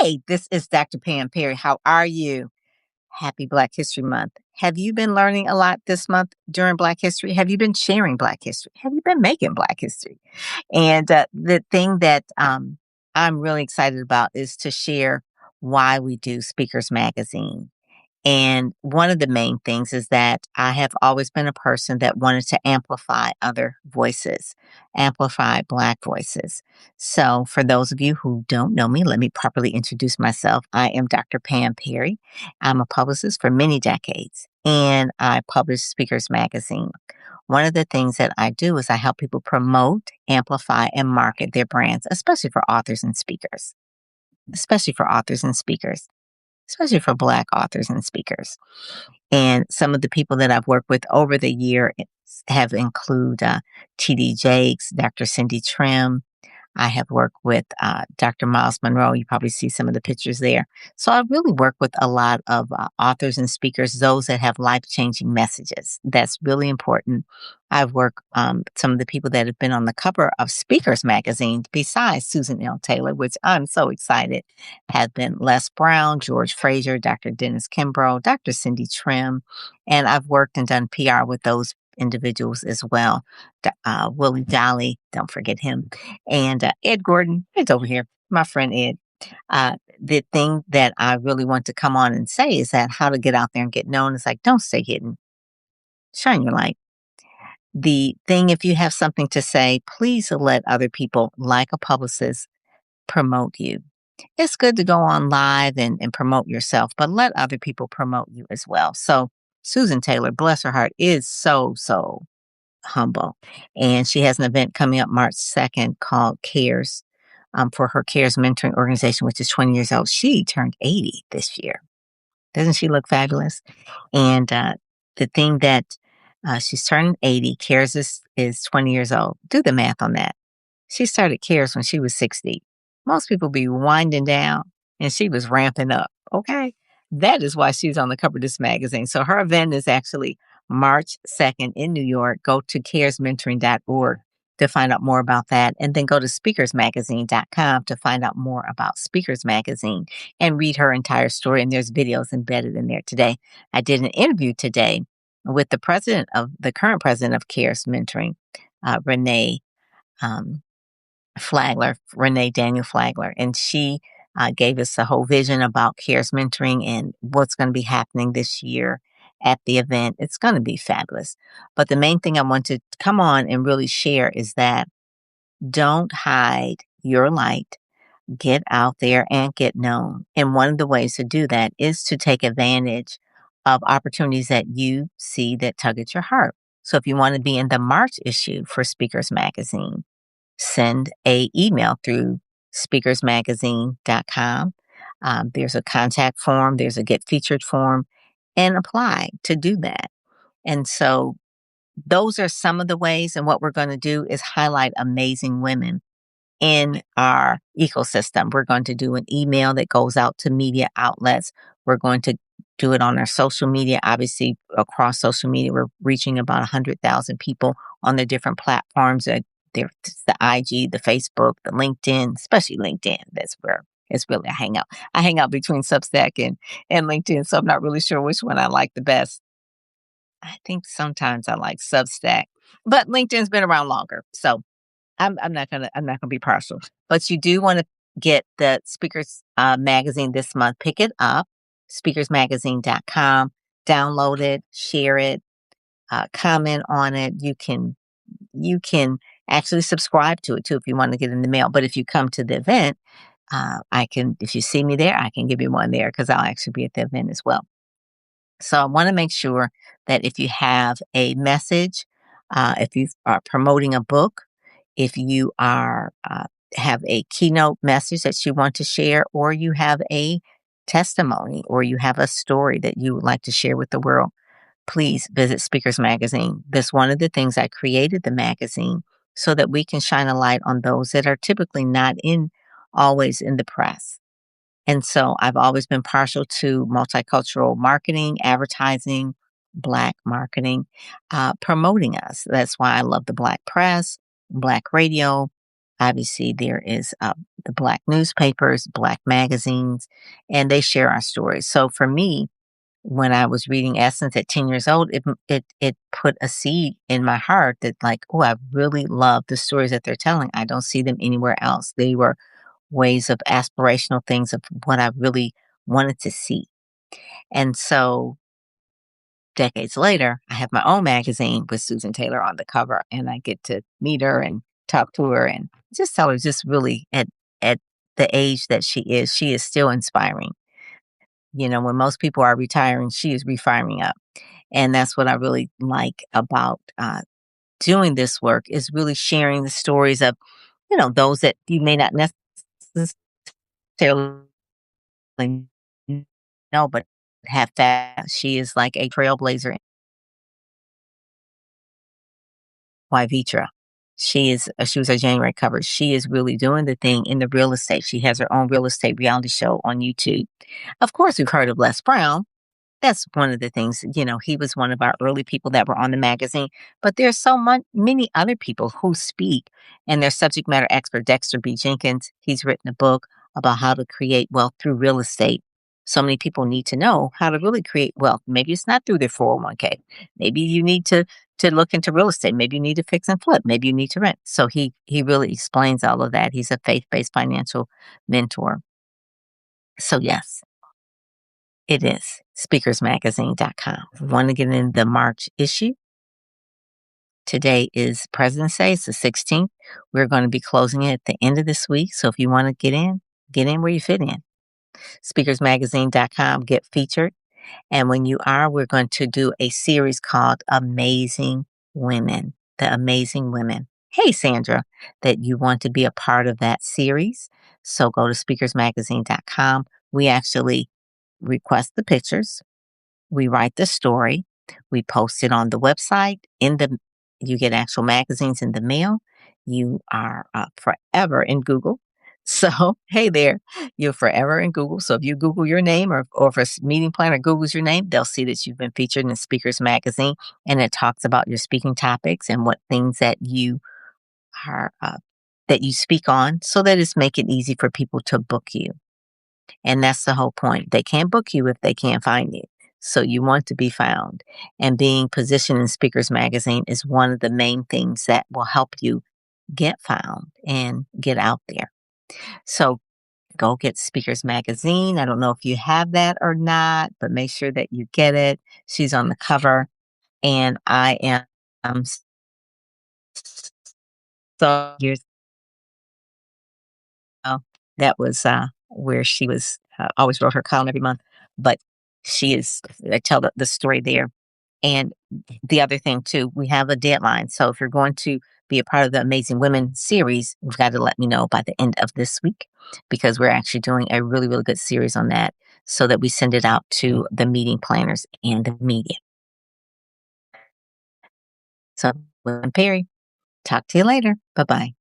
Hey, this is Dr. Pam Perry. How are you? Happy Black History Month. Have you been learning a lot this month during Black History? Have you been sharing Black history? Have you been making Black history? And the thing that I'm really excited about is to share why we do Speakers Magazine. And one of the main things is that I have always been a person that wanted to amplify other voices, amplify Black voices. So, for those of you who don't know me, let me properly introduce myself. I am Dr. Pam Perry. I'm a publicist for many decades, and I publish Speakers Magazine. One of the things that I do is I help people promote, amplify, and market their brands, especially for authors and speakers, especially for authors and speakers, especially for Black authors and speakers. And some of the people that I've worked with over the year have include T.D. Jakes, Dr. Cindy Trim. I have worked with Dr. Miles Monroe. You probably see some of the pictures there. So I really work with a lot of authors and speakers, those that have life-changing messages. That's really important. I've worked some of the people that have been on the cover of Speakers Magazine, besides Susan L. Taylor, which I'm so excited, have been Les Brown, George Fraser, Dr. Dennis Kimbrough, Dr. Cindy Trim, and I've worked and done PR with those individuals as well. Willie Dolly, don't forget him, and Ed Gordon, it's over here, my friend Ed. The thing that I really want to come on and say is that how to get out there and get known is like, don't stay hidden. Shine your light. The thing, if you have something to say, please let other people, like a publicist, promote you. It's good to go on live and promote yourself, but let other people promote you as well. So Susan Taylor, bless her heart, is so humble. And she has an event coming up March 2nd called CARES, for her CARES mentoring organization, which is 20 years old. She turned 80 this year. Doesn't she look fabulous? And the thing that she's turning 80, CARES is 20 years old. Do the math on that. She started CARES when she was 60. Most people be winding down, and she was ramping up. Okay. That is why she's on the cover of this magazine. So her event is actually March 2nd in New York. Go to caresmentoring.org to find out more about that. And then go to speakersmagazine.com to find out more about Speakers Magazine and read her entire story. And there's videos embedded in there today. I did an interview today with the current president of CARES Mentoring, Renee Flagler, Renee Daniel Flagler, and she gave us a whole vision about CARES mentoring and what's going to be happening this year at the event. It's going to be fabulous. But the main thing I want to come on and really share is that don't hide your light. Get out there and get known. And one of the ways to do that is to take advantage of opportunities that you see that tug at your heart. So if you want to be in the March issue for Speakers Magazine, send a email through speakersmagazine.com. There's a contact form, there's a get featured form, and apply to do that. And so those are some of the ways. And what we're going to do is highlight amazing women in our ecosystem. We're going to do an email that goes out to media outlets. We're going to do it on our social media. Obviously, across social media, we're reaching about 100,000 people on the different platforms. There's the IG, the Facebook, the LinkedIn, especially LinkedIn. That's where it's really I hang out. I hang out between Substack and LinkedIn, so I'm not really sure which one I like the best. I think sometimes I like Substack, but LinkedIn's been around longer, so I'm not gonna be partial. But you do want to get the Speakers Magazine this month. Pick it up, speakersmagazine.com. Download it, share it, comment on it. You can actually subscribe to it too if you want to get in the mail. But if you come to the event, if you see me there, I can give you one there because I'll actually be at the event as well. So I want to make sure that if you have a message, if you are promoting a book, if you are have a keynote message that you want to share, or you have a testimony, or you have a story that you would like to share with the world, please visit Speakers Magazine. That's one of the things I created the magazine so that we can shine a light on those that are typically not always in the press. And so I've always been partial to multicultural marketing, advertising, Black marketing, promoting us. That's why I love the Black press, Black radio, Obviously, there is the Black newspapers, Black magazines, and they share our stories. So for me, when I was reading Essence at 10 years old, it put a seed in my heart that like, oh, I really love the stories that they're telling. I don't see them anywhere else. They were ways of aspirational things of what I really wanted to see. And so decades later, I have my own magazine with Susan Taylor on the cover, and I get to meet her and talk to her and just tell her just really at the age that she is still inspiring. You know, when most people are retiring, she is refiring up. And that's what I really like about doing this work is really sharing the stories of, you know, those that you may not necessarily know, but have that. She is like a trailblazer. Wyvitra. She was a January cover. She is really doing the thing in the real estate. She has her own real estate reality show on YouTube. Of course, we've heard of Les Brown. That's one of the things, you know, he was one of our early people that were on the magazine, but there's many other people who speak and their subject matter expert, Dexter B. Jenkins. He's written a book about how to create wealth through real estate. So many people need to know how to really create wealth. Maybe it's not through their 401k. Maybe you need to look into real estate. Maybe you need to fix and flip. Maybe you need to rent. So he really explains all of that. He's a faith-based financial mentor. So yes, it is speakersmagazine.com. If you want to get in the March issue, today is President's Day. It's the 16th. We're going to be closing it at the end of this week. So if you want to get in where you fit in. Speakersmagazine.com, get featured. And when you are, we're going to do a series called Amazing Women, the Amazing Women. Hey, Sandra, that you want to be a part of that series. So go to speakersmagazine.com. We actually request the pictures. We write the story. We post it on the website. You get actual magazines in the mail. You are forever in Google. So, hey there, you're forever in Google. So if you Google your name or if a meeting planner Googles your name, they'll see that you've been featured in Speakers Magazine and it talks about your speaking topics and what things that you are, that you speak on so that it's make it easy for people to book you. And that's the whole point. They can't book you if they can't find you. So you want to be found. And being positioned in Speakers Magazine is one of the main things that will help you get found and get out there. So go get Speakers Magazine. I don't know if you have that or not, but make sure that you get it. She's on the cover. And I am so years ago. That was where she was always wrote her column every month. But I tell the story there. And the other thing too, we have a deadline. So if you're going to be a part of the Amazing Women series, you've got to let me know by the end of this week because we're actually doing a really, really good series on that so that we send it out to the meeting planners and the media. So, William Perry, talk to you later. Bye bye.